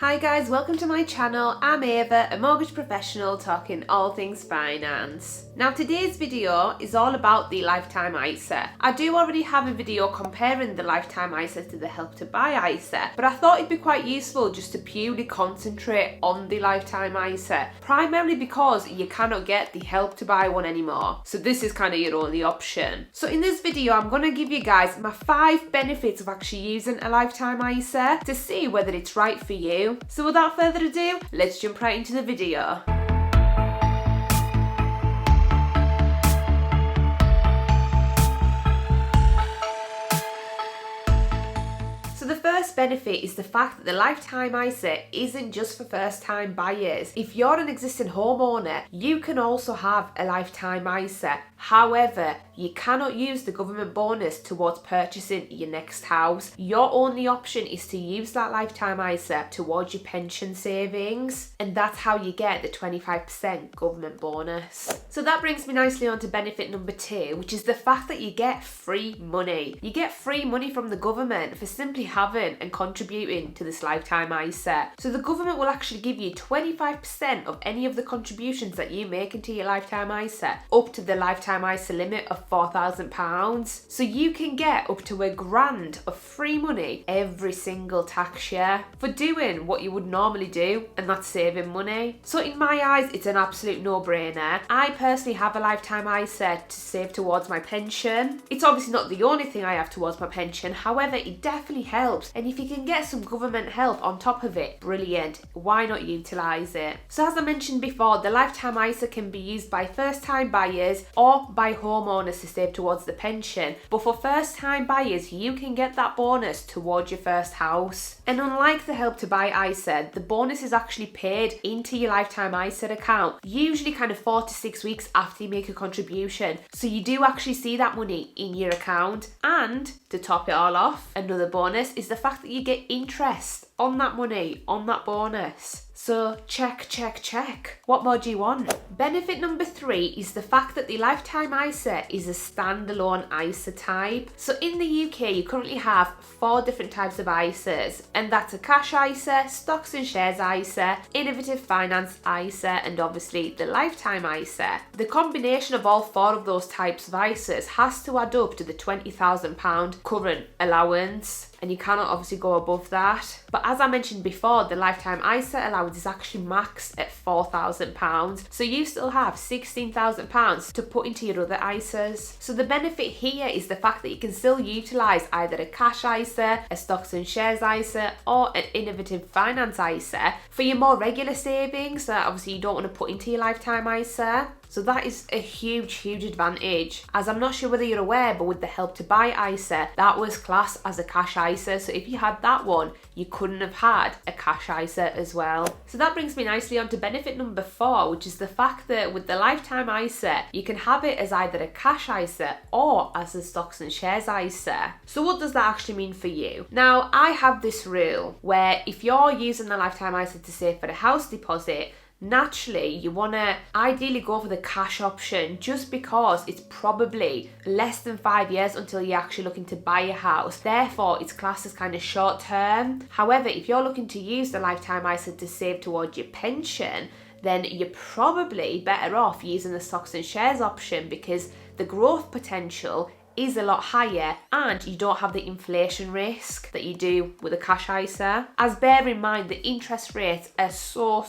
Hi guys, welcome to my channel. I'm Eva, a mortgage professional talking all things finance. Now today's video is all about the lifetime ISA. I do already have a video comparing the lifetime ISA to the Help to Buy ISA, but I thought it'd be quite useful just to purely concentrate on the lifetime ISA, primarily because you cannot get the Help to Buy one anymore. So this is kind of your only option. So in this video, I'm going to give you guys my 5 benefits of actually using a lifetime ISA to see whether it's right for you. So without further ado, let's jump right into the video. So the first benefit is the fact that the lifetime ISA isn't just for first time buyers. If you're an existing homeowner, you can also have a lifetime ISA. However, you cannot use the government bonus towards purchasing your next house. Your only option is to use that lifetime ISA towards your pension savings, and that's how you get the 25% government bonus. So that brings me nicely on to benefit number 2, which is the fact that you get free money. You get free money from the government for simply having and contributing to this lifetime ISA. So the government will actually give you 25% of any of the contributions that you make into your lifetime ISA, up to the lifetime ISA limit of £4,000. So you can get up to £1,000 of free money every single tax year for doing what you would normally do, and that's saving money. So in my eyes, it's an absolute no-brainer. I personally have a lifetime ISA to save towards my pension. It's obviously not the only thing I have towards my pension, however, it definitely helps, and if you can get some government help on top of it, brilliant. Why not utilise it? So as I mentioned before, the lifetime ISA can be used by first-time buyers or by homeowners to save towards the pension, but for first time buyers you can get that bonus towards your first house. And unlike the Help to Buy ISA, the bonus is actually paid into your lifetime ISA account, usually kind of 4 to 6 weeks after you make a contribution, so you do actually see that money in your account. And to top it all off, another bonus is the fact that you get interest on that money, on that bonus. So check, check, check. What more do you want? Benefit number 3 is the fact that the lifetime ISA is a standalone ISA type. So in the UK, you currently have 4 different types of ISAs, and that's a cash ISA, stocks and shares ISA, innovative finance ISA, and obviously the lifetime ISA. The combination of all 4 of those types of ISAs has to add up to the £20,000 current allowance, and you cannot obviously go above that. But as I mentioned before, the lifetime ISA allowance is actually maxed at £4,000, so you still have £16,000 to put into your other ISAs. So the benefit here is the fact that you can still utilise either a cash ISA, a stocks and shares ISA, or an innovative finance ISA for your more regular savings that obviously you don't want to put into your lifetime ISA. So that is a huge, huge advantage. As I'm not sure whether you're aware, but with the Help to Buy ISA, that was classed as a cash ISA. So if you had that one, you couldn't have had a cash ISA as well. So that brings me nicely on to benefit number 4, which is the fact that with the lifetime ISA, you can have it as either a cash ISA or as a stocks and shares ISA. So what does that actually mean for you? Now, I have this rule where if you're using the lifetime ISA to save for a house deposit, naturally you want to ideally go for the cash option, just because it's probably less than 5 years until you're actually looking to buy a house. Therefore, it's classed as kind of short term. However, if you're looking to use the lifetime ISA to save towards your pension, then you're probably better off using the stocks and shares option, because the growth potential is a lot higher and you don't have the inflation risk that you do with a cash ISA. As bear in mind, the interest rates are so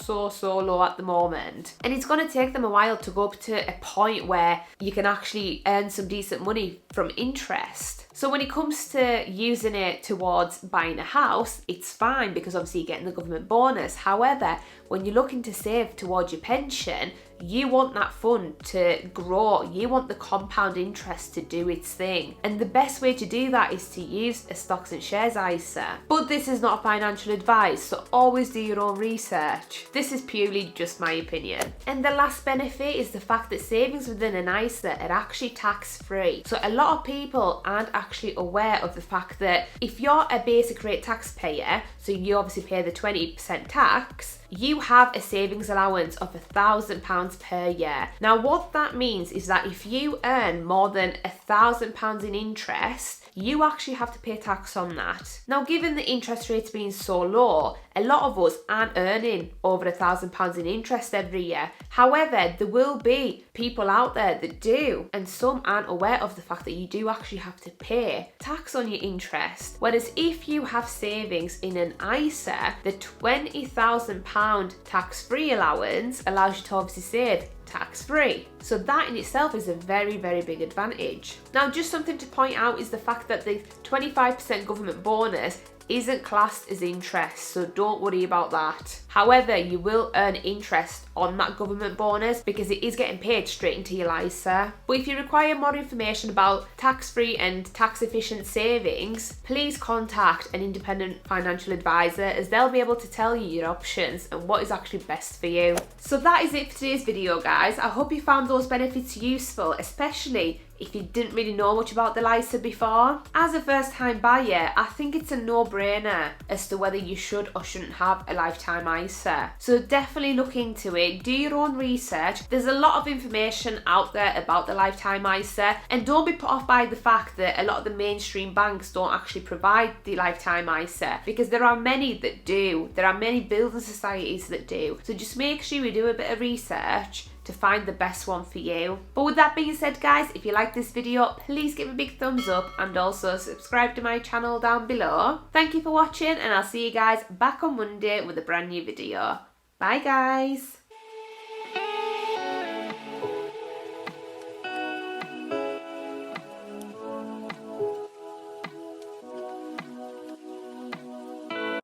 low at the moment, and it's going to take them a while to go up to a point where you can actually earn some decent money from interest. So when it comes to using it towards buying a house, it's fine because obviously you're getting the government bonus. However, when you're looking to save towards your pension, you want that fund to grow. You want the compound interest to do its thing. And the best way to do that is to use a stocks and shares ISA. But this is not financial advice, so always do your own research. This is purely just my opinion. And the last benefit is the fact that savings within an ISA are actually tax-free. So a lot of people aren't actually aware of the fact that if you're a basic rate taxpayer, so you obviously pay the 20% tax, you have a savings allowance of £1,000 per year. Now what that means is that if you earn more than £1,000 in interest, you actually have to pay tax on that. Now, given the interest rates being so low, a lot of us aren't earning over £1,000 in interest every year. However, there will be people out there that do, and some aren't aware of the fact that you do actually have to pay tax on your interest. Whereas if you have savings in an ISA, the £20,000 tax-free allowance allows you to obviously save tax-free. So that in itself is a very, very big advantage. Now, just something to point out is the fact that the 25% government bonus isn't classed as interest, so don't worry about that. However, you will earn interest on that government bonus because it is getting paid straight into your ISA. But if you require more information about tax-free and tax-efficient savings, please contact an independent financial advisor, as they'll be able to tell you your options and what is actually best for you. So that is it for today's video, guys. I hope you found those benefits useful, especially if you didn't really know much about the ISA before. As a first time buyer, I think it's a no-brainer as to whether you should or shouldn't have a lifetime ISA. So definitely look into it, do your own research. There's a lot of information out there about the lifetime ISA, and don't be put off by the fact that a lot of the mainstream banks don't actually provide the lifetime ISA, because there are many that do. There are many building societies that do. So just make sure you do a bit of research to find the best one for you. But with that being said, guys, if you like this video, please give a big thumbs up and also subscribe to my channel down below. Thank you for watching, and I'll see you guys back on Monday with a brand new video. Bye, guys.